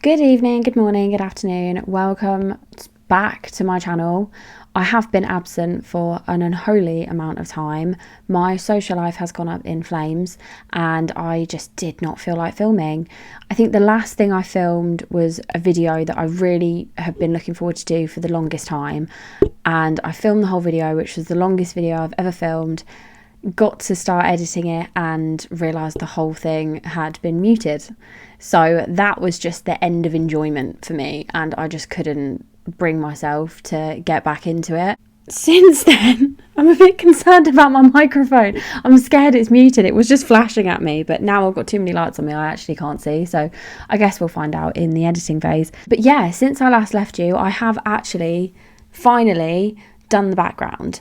Good evening, good morning, good afternoon. Welcome back to my channel. I have been absent for an unholy amount of time. My social life has gone up in flames and I just did not feel like filming. I think the last thing I filmed was a video that I really have been looking forward to do for the longest time. And I filmed the whole video, which was the longest video I've ever filmed. Got to start editing it and realised the whole thing had been muted. So that was just the end of enjoyment for me and I just couldn't bring myself to get back into it. Since then, I'm a bit concerned about my microphone. I'm scared it's muted. It was just flashing at me, but now I've got too many lights on me, I actually can't see. So I guess we'll find out in the editing phase. But yeah, since I last left you, I have actually finally done the background.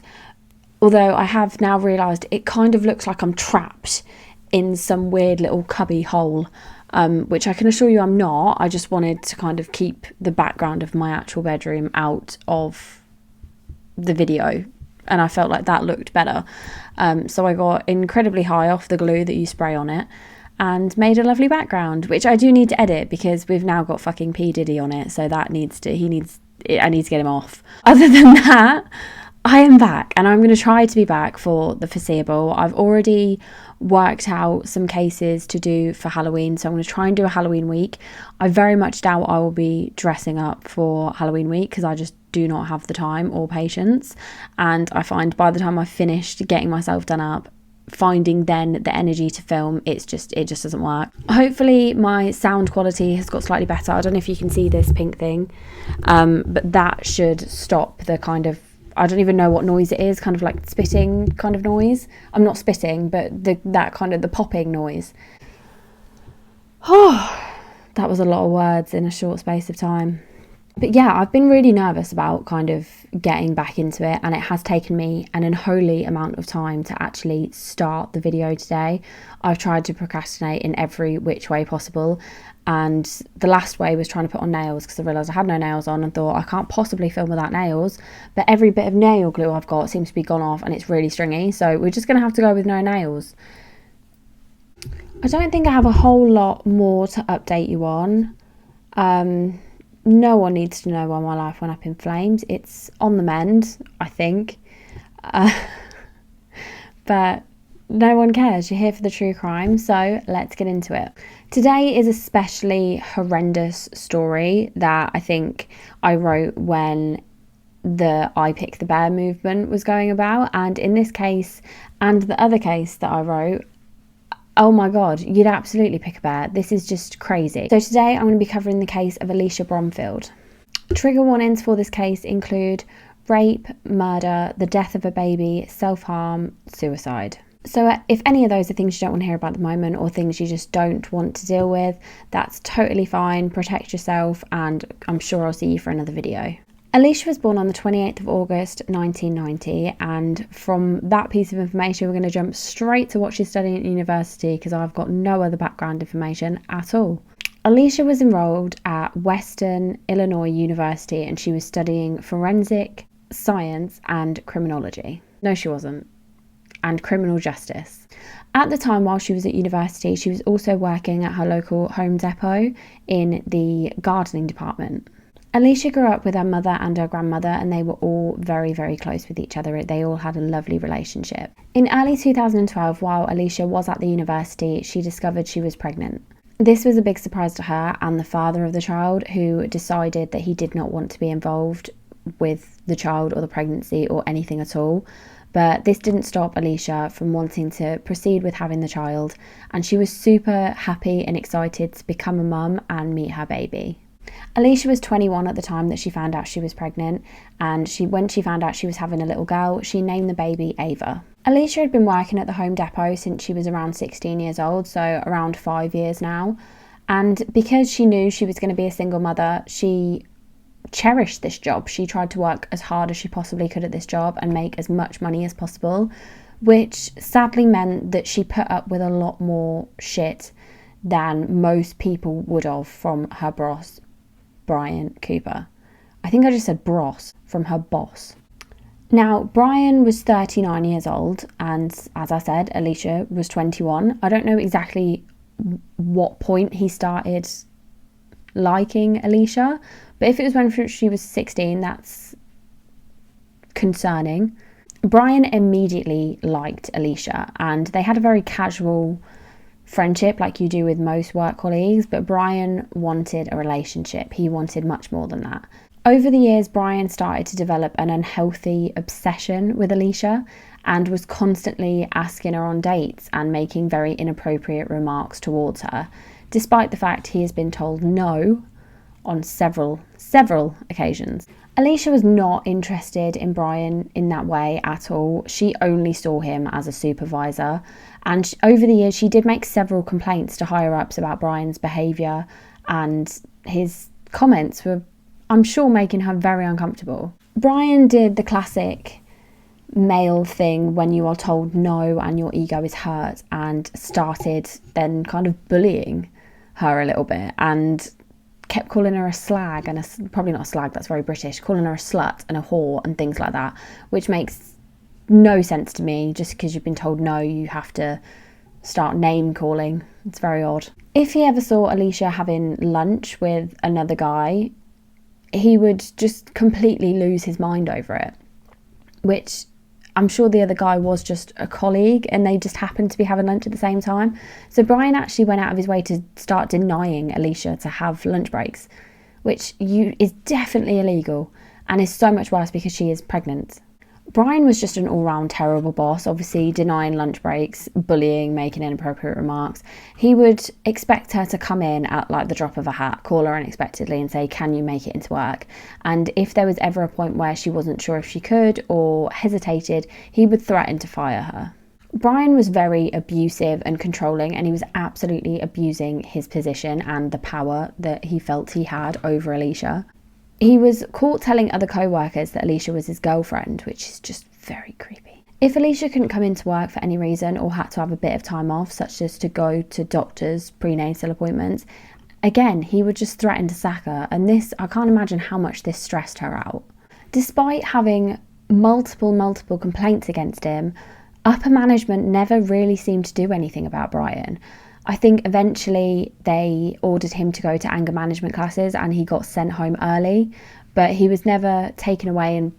Although I have now realised it kind of looks like I'm trapped in some weird little cubby hole, which I can assure you I'm not. I just wanted to kind of keep the background of my actual bedroom out of the video, and I felt like that looked better. So I got incredibly high off the glue that you spray on it and made a lovely background, which I do need to edit because we've now got fucking P. Diddy on it, so that I need to get him off. Other than that, I am back and I'm going to try to be back for the foreseeable. I've already worked out some cases to do for Halloween, so I'm going to try and do a Halloween week. I very much doubt I will be dressing up for Halloween week because I just do not have the time or patience, and I find by the time I've finished getting myself done up, finding then the energy to film, it just doesn't work. Hopefully my sound quality has got slightly better. I don't know if you can see this pink thing, but that should stop the kind of, I don't even know what noise it is, kind of like spitting kind of noise. I'm not spitting, but that kind of the popping noise. Oh, that was a lot of words in a short space of time. But yeah, I've been really nervous about kind of getting back into it, and it has taken me an unholy amount of time to actually start the video today. I've tried to procrastinate in every which way possible, and the last way was trying to put on nails because I realised I had no nails on and thought I can't possibly film without nails, but every bit of nail glue I've got seems to be gone off and it's really stringy, so we're just going to have to go with no nails. I don't think I have a whole lot more to update you on. No one needs to know why my life went up in flames. It's on the mend, I think. But no one cares. You're here for the true crime, so let's get into it. Today is a especially horrendous story that I think I wrote when the I Pick the Bear movement was going about. And in this case, and the other case that I wrote, oh my God, you'd absolutely pick a bear. This is just crazy. So today I'm going to be covering the case of Alisha Bromfield. Trigger warnings for this case include rape, murder, the death of a baby, self-harm, suicide. So if any of those are things you don't want to hear about at the moment or things you just don't want to deal with, that's totally fine. Protect yourself, and I'm sure I'll see you for another video. Alisha was born on the 28th of August 1990, and from that piece of information we're going to jump straight to what she's studying at university because I've got no other background information at all. Alisha was enrolled at Western Illinois University and she was studying forensic science and criminology. No, she wasn't. And criminal justice. At the time while she was at university, she was also working at her local Home Depot in the gardening department. Alisha grew up with her mother and her grandmother, and they were all very, very close with each other. They all had a lovely relationship. In early 2012, while Alisha was at the university, she discovered she was pregnant. This was a big surprise to her and the father of the child, who decided that he did not want to be involved with the child or the pregnancy or anything at all. But this didn't stop Alisha from wanting to proceed with having the child, and she was super happy and excited to become a mum and meet her baby. Alisha was 21 at the time that she found out she was pregnant, and when she found out she was having a little girl, she named the baby Ava. Alisha had been working at the Home Depot since she was around 16 years old, so around 5 years now, and because she knew she was going to be a single mother, she cherished this job. She tried to work as hard as she possibly could at this job and make as much money as possible, which sadly meant that she put up with a lot more shit than most people would have from her boss, Brian Cooper. I think I just said bros, from her boss. Now, Brian was 39 years old, and as I said, Alisha was 21. I don't know exactly what point he started liking Alisha. But if it was when she was 16, that's concerning. Brian immediately liked Alisha, and they had a very casual friendship like you do with most work colleagues, but Brian wanted a relationship. He wanted much more than that. Over the years, Brian started to develop an unhealthy obsession with Alisha and was constantly asking her on dates and making very inappropriate remarks towards her, despite the fact he has been told no on several occasions. Alisha was not interested in Brian in that way at all. She only saw him as a supervisor, and over the years she did make several complaints to higher ups about Brian's behaviour, and his comments were, I'm sure, making her very uncomfortable. Brian did the classic male thing when you are told no and your ego is hurt, and started then kind of bullying her a little bit and kept calling her a slag and probably not a slag, that's very British, calling her a slut and a whore and things like that, which makes no sense to me. Just because you've been told no, you have to start name calling. It's very odd. If he ever saw Alisha having lunch with another guy, he would just completely lose his mind over it, which I'm sure the other guy was just a colleague and they just happened to be having lunch at the same time. So Brian actually went out of his way to start denying Alisha to have lunch breaks, which is definitely illegal and is so much worse because she is pregnant. Brian was just an all-round terrible boss, obviously denying lunch breaks, bullying, making inappropriate remarks. He would expect her to come in at like the drop of a hat, call her unexpectedly and say, can you make it into work? And if there was ever a point where she wasn't sure if she could or hesitated, he would threaten to fire her. Brian was very abusive and controlling, and he was absolutely abusing his position and the power that he felt he had over Alisha. He was caught telling other co-workers that Alisha was his girlfriend, which is just very creepy. If Alisha couldn't come into work for any reason or had to have a bit of time off, such as to go to doctors' prenatal appointments, again, he would just threaten to sack her, and this, I can't imagine how much this stressed her out. Despite having multiple complaints against him, upper management never really seemed to do anything about Brian. I think eventually they ordered him to go to anger management classes and he got sent home early, but he was never taken away and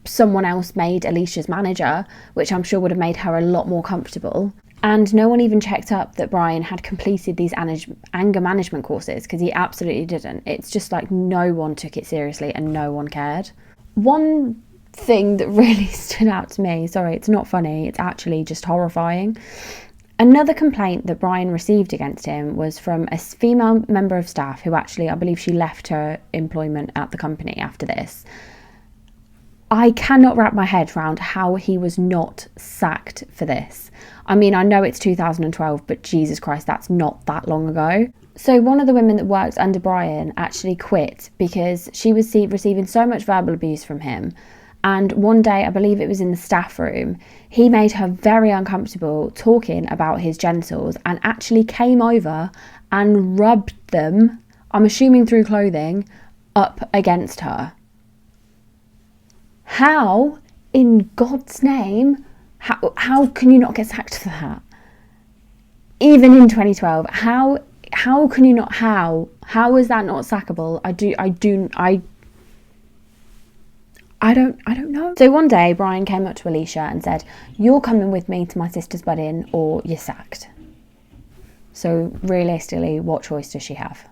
someone else made Alisha's manager, which I'm sure would have made her a lot more comfortable. And no one even checked up that Brian had completed these anger management courses, because he absolutely didn't. It's just like no one took it seriously and no one cared. One thing that really stood out to me, sorry, it's not funny, it's actually just horrifying. Another complaint that Brian received against him was from a female member of staff who actually, I believe she left her employment at the company after this. I cannot wrap my head around how he was not sacked for this. I mean, I know it's 2012, but Jesus Christ, that's not that long ago. So one of the women that worked under Brian actually quit because she was receiving so much verbal abuse from him. And one day, I believe it was in the staff room, he made her very uncomfortable talking about his genitals and actually came over and rubbed them, I'm assuming through clothing, up against her. How, in God's name, how can you not get sacked for that? Even in 2012, how can you not, how is that not sackable? I don't know. So one day, Brian came up to Alisha and said, you're coming with me to my sister's wedding or you're sacked. So realistically, what choice does she have?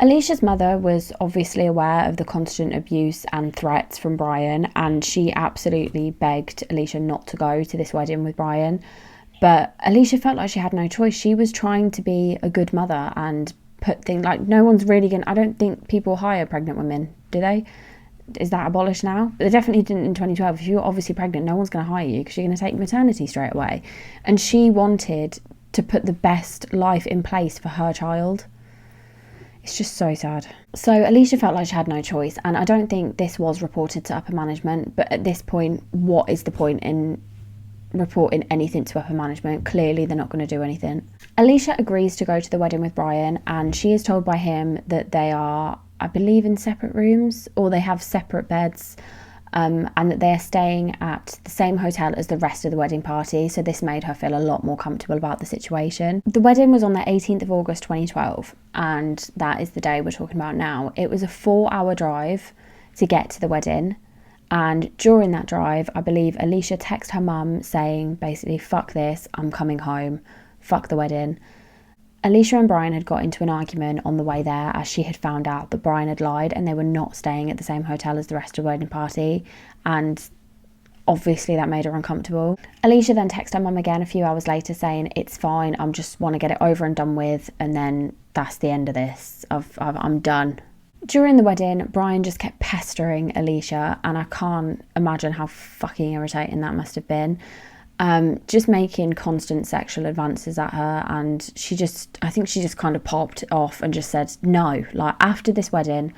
Alisha's mother was obviously aware of the constant abuse and threats from Brian, and she absolutely begged Alisha not to go to this wedding with Brian. But Alisha felt like she had no choice. She was trying to be a good mother and put things like, no one's really I don't think people hire pregnant women, do they? Is that abolished now? They definitely didn't in 2012. If you're obviously pregnant, no one's going to hire you because you're going to take maternity straight away. And she wanted to put the best life in place for her child. It's just so sad. So Alisha felt like she had no choice, and I don't think this was reported to upper management, but at this point, what is the point in reporting anything to upper management? Clearly they're not going to do anything. Alisha agrees to go to the wedding with Brian, and she is told by him that they are, I believe, in separate rooms, or they have separate beds. and that they're staying at the same hotel as the rest of the wedding party, so this made her feel a lot more comfortable about the situation. The wedding was on the 18th of August 2012, and that is the day we're talking about now. It was a 4-hour drive to get to the wedding, and during that drive, I believe Alisha texted her mum saying basically, fuck this, I'm coming home, fuck the wedding. Alisha and Brian had got into an argument on the way there, as she had found out that Brian had lied and they were not staying at the same hotel as the rest of the wedding party, and obviously that made her uncomfortable. Alisha then texted her mum again a few hours later saying, it's fine, I just want to get it over and done with, and then that's the end of this, I'm done. During the wedding, Brian just kept pestering Alisha, and I can't imagine how fucking irritating that must have been. Just making constant sexual advances at her, and I think she just kind of popped off and just said, no, like, after this wedding,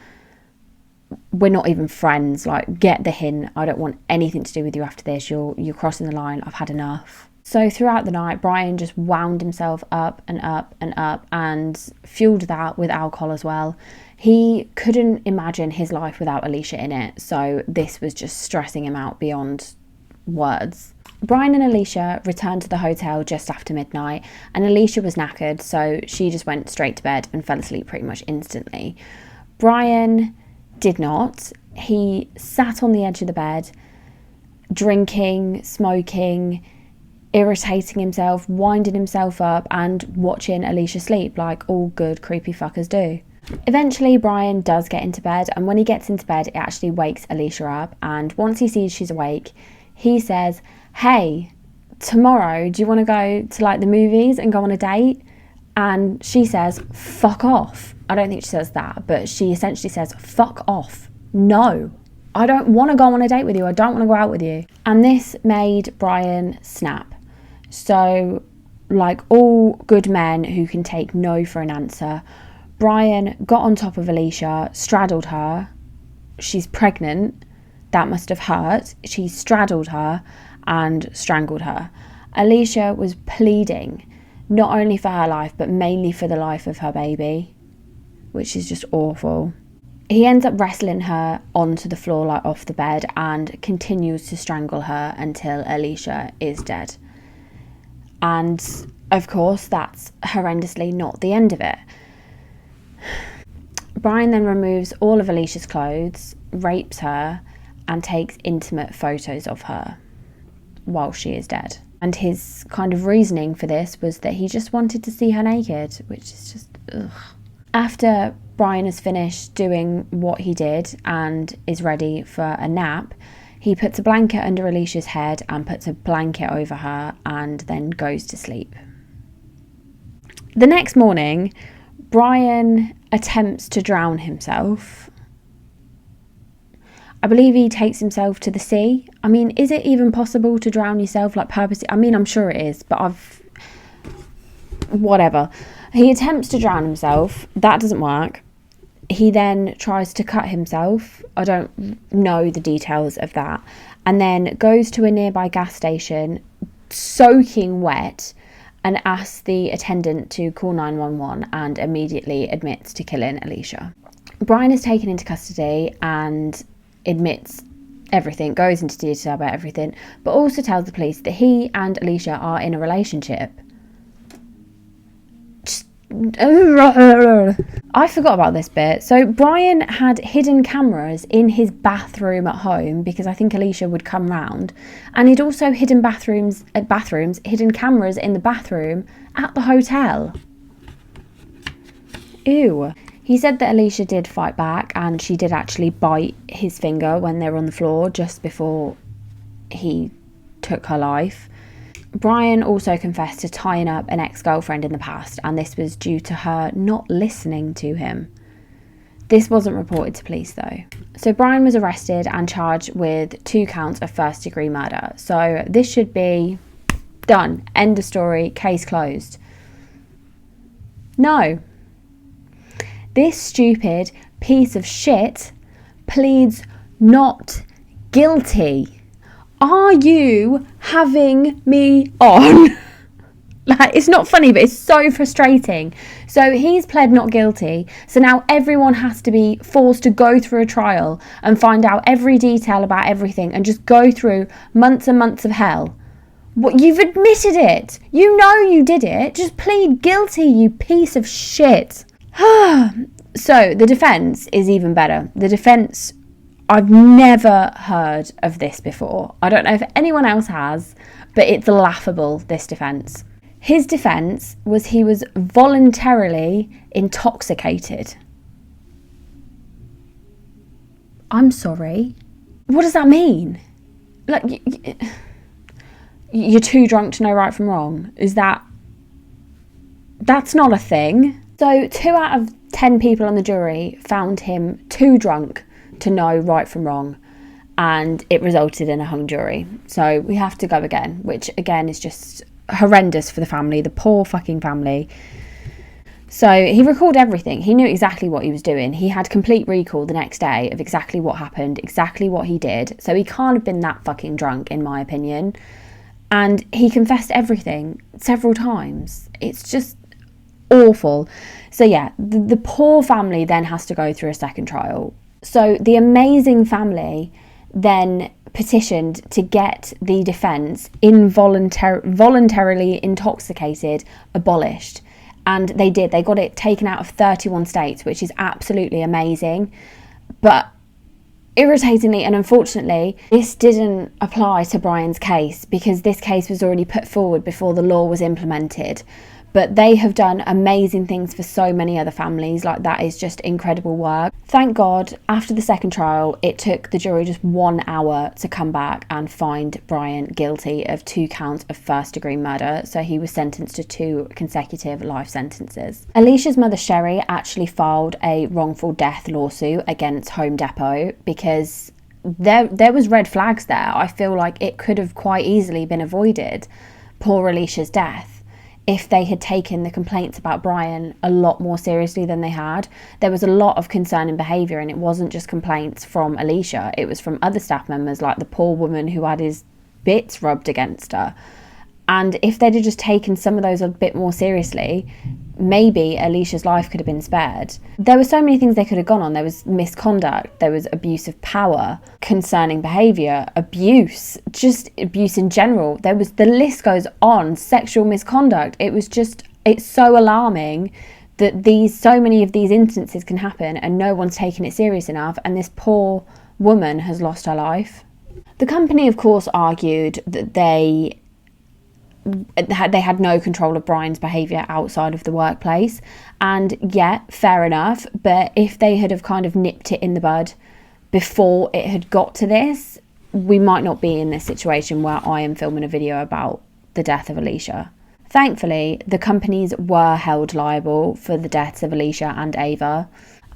we're not even friends, like, get the hint, I don't want anything to do with you after this, you're crossing the line, I've had enough. So throughout the night, Brian just wound himself up and up and up, and fueled that with alcohol as well. He couldn't imagine his life without Alisha in it, so this was just stressing him out beyond words. Brian and Alisha returned to the hotel just after midnight, and Alisha was knackered, so she just went straight to bed and fell asleep pretty much instantly. Brian did not. He sat on the edge of the bed, drinking, smoking, irritating himself, winding himself up, and watching Alisha sleep like all good creepy fuckers do. Eventually, Brian does get into bed, and when he gets into bed, it actually wakes Alisha up, and once he sees she's awake, he says, hey, tomorrow, do you want to go to like the movies and go on a date? And she says, fuck off. I don't think she says that, but she essentially says, fuck off. No, I don't want to go on a date with you. I don't want to go out with you. And this made Brian snap. So, like all good men who can take no for an answer, Brian got on top of Alisha, straddled her. She's pregnant. That must have hurt. She straddled her and strangled her. Alisha was pleading, not only for her life, but mainly for the life of her baby, which is just awful. He ends up wrestling her onto the floor, like off the bed, and continues to strangle her until Alisha is dead. And of course, that's horrendously not the end of it. Brian then removes all of Alicia's clothes, rapes her, and takes intimate photos of her while she is dead. And his kind of reasoning for this was that he just wanted to see her naked, which is just ugh. After Brian has finished doing what he did and is ready for a nap, he puts a blanket under Alicia's head and puts a blanket over her and then goes to sleep. The next morning, Brian attempts to drown himself. I believe he takes himself to the sea. I mean, is it even possible to drown yourself, like purposely? I mean, I'm sure it is, but whatever. He attempts to drown himself. That doesn't work. He then tries to cut himself. I don't know the details of that. And then goes to a nearby gas station, soaking wet, and asks the attendant to call 911 and immediately admits to killing Alisha. Brian is taken into custody and admits everything, goes into detail about everything, but also tells the police that he and Alisha are in a relationship. I forgot about this bit. So Brian had hidden cameras in his bathroom at home because I think Alisha would come round, and he'd also hidden hidden cameras in the bathroom at the hotel. Ew. He said that Alisha did fight back, and she did actually bite his finger when they were on the floor just before he took her life. Brian also confessed to tying up an ex-girlfriend in the past, and this was due to her not listening to him. This wasn't reported to police though. So Brian was arrested and charged with 2 counts of first-degree murder. So this should be done. End of story. Case closed. No. This stupid piece of shit pleads not guilty. Are you having me on? Like, it's not funny, but it's so frustrating. So he's pled not guilty. So now everyone has to be forced to go through a trial and find out every detail about everything and just go through months and months of hell. What, you've admitted it. You know you did it. Just plead guilty, you piece of shit. So the defence is even better. The defence, I've never heard of this before. I don't know if anyone else has, but it's laughable, this defence. His defence was he was voluntarily intoxicated. I'm sorry. What does that mean? Like, you're too drunk to know right from wrong? That's not a thing. So 2 out of 10 people on the jury found him too drunk to know right from wrong, and it resulted in a hung jury. So we have to go again, which again is just horrendous for the family, the poor fucking family. So he recalled everything. He knew exactly what he was doing. He had complete recall the next day of exactly what happened, exactly what he did. So he can't have been that fucking drunk, in my opinion. And he confessed everything several times. It's just awful. So yeah, the poor family then has to go through a second trial. So the amazing family then petitioned to get the defence voluntarily intoxicated abolished. And they did. They got it taken out of 31 states, which is absolutely amazing. But irritatingly and unfortunately, this didn't apply to Brian's case because this case was already put forward before the law was implemented. But they have done amazing things for so many other families. Like, that is just incredible work. Thank God, after the second trial, it took the jury just 1 hour to come back and find Brian guilty of 2 counts of first-degree murder. So he was sentenced to 2 consecutive life sentences. Alisha's mother, Sherry, actually filed a wrongful death lawsuit against Home Depot because there was red flags there. I feel like it could have quite easily been avoided, poor Alisha's death, if they had taken the complaints about Brian a lot more seriously than they had. There was a lot of concerning behaviour, and it wasn't just complaints from Alisha, it was from other staff members, like the poor woman who had his bits rubbed against her. And if they'd have just taken some of those a bit more seriously, maybe Alisha's life could have been spared. There were so many things they could have gone on. There was misconduct, there was abuse of power, concerning behaviour, abuse, just abuse in general. There was, the list goes on, sexual misconduct. It's so alarming that so many of these instances can happen and no one's taken it serious enough, and this poor woman has lost her life. The company, of course, argued that they had no control of Brian's behaviour outside of the workplace, and yeah, fair enough, but if they had have kind of nipped it in the bud before it had got to this, we might not be in this situation where I am filming a video about the death of Alisha. Thankfully, the companies were held liable for the deaths of Alisha and Ava.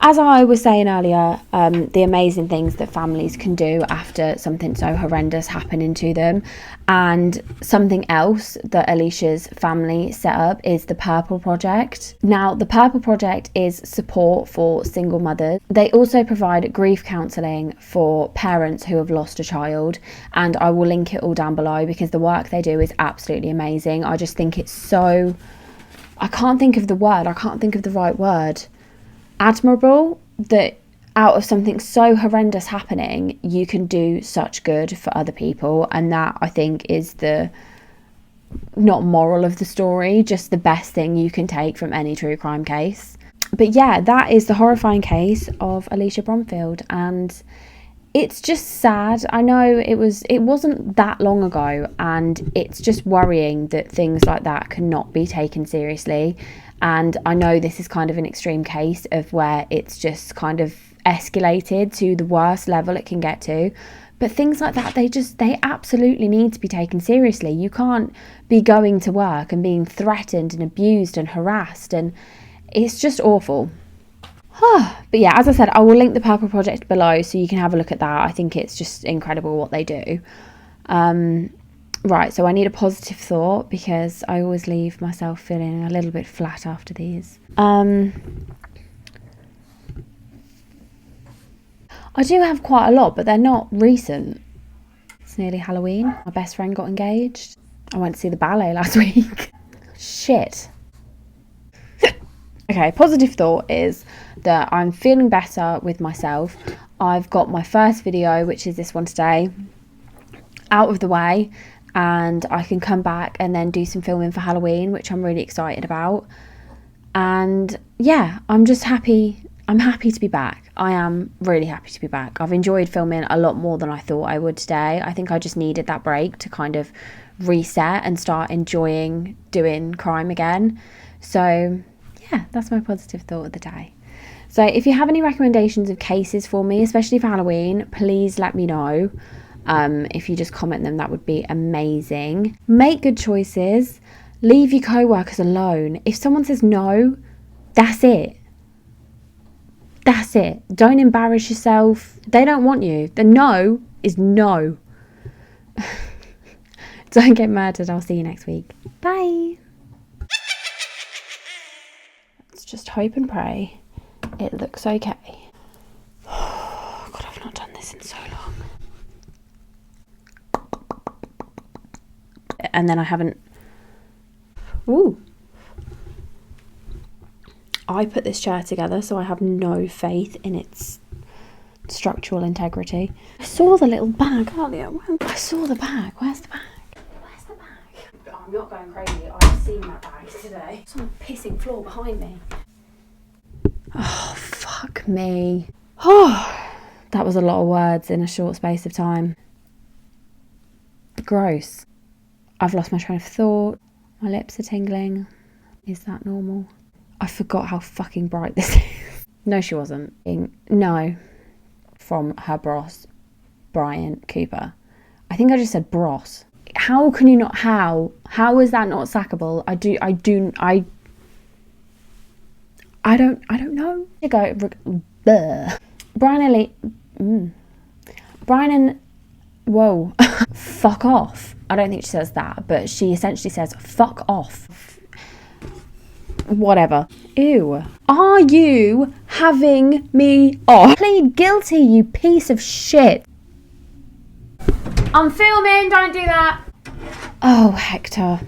As I was saying earlier, the amazing things that families can do after something so horrendous happening to them. And something else that Alisha's family set up is the Purple Project. Now, the Purple Project is support for single mothers. They also provide grief counselling for parents who have lost a child. And I will link it all down below because the work they do is absolutely amazing. I just think it's so... I can't think of the right word. Admirable that out of something so horrendous happening, you can do such good for other people. And that, I think, is the not moral of the story, just the best thing you can take from any true crime case. But yeah, that is the horrifying case of Alisha Bromfield, and it's just sad. I know it wasn't that long ago, and it's just worrying that things like that cannot be taken seriously. And I know this is kind of an extreme case of where it's just kind of escalated to the worst level it can get to. But things like that, they absolutely need to be taken seriously. You can't be going to work and being threatened and abused and harassed, and it's just awful. But yeah, as I said, I will link the Purple Project below so you can have a look at that. I think it's just incredible what they do. Right, so I need a positive thought because I always leave myself feeling a little bit flat after these. I do have quite a lot, but they're not recent. It's nearly Halloween. My best friend got engaged. I went to see the ballet last week. Shit. Okay, positive thought is that I'm feeling better with myself. I've got my first video, which is this one today, out of the way, and I can come back and then do some filming for Halloween, which I'm really excited about. And yeah, I'm just happy. I'm happy to be back. I am really happy to be back. I've enjoyed filming a lot more than I thought I would today. I think I just needed that break to kind of reset and start enjoying doing crime again. So yeah, that's my positive thought of the day. So if you have any recommendations of cases for me, especially for Halloween, please let me know. If you just comment them, that would be amazing. Make good choices. Leave your co-workers alone. If someone says no, that's it. That's it. Don't embarrass yourself. They don't want you. The no is no. Don't get murdered. I'll see you next week. Bye. Let's just hope and pray it looks okay. Oh, God, I've not done this in so long. And then I haven't... Ooh. I put this chair together, so I have no faith in its structural integrity. I saw the little bag earlier. I saw the bag. Where's the bag? Where's the bag? I'm not going crazy. I've seen that bag today. It's on the pissing floor behind me. Oh, fuck me. Oh, that was a lot of words in a short space of time. Gross. I've lost my train of thought. My lips are tingling. Is that normal? I forgot how fucking bright this is. No, she wasn't. No. From her boss, Brian Cooper. I think I just said bros. How can you not, how is that not sackable? I don't know. You go, Brian and, whoa, fuck off. I don't think she says that, but she essentially says fuck off. Whatever. Ew. Are you having me off? Plead guilty, you piece of shit. I'm filming, don't do that. Oh, Hector.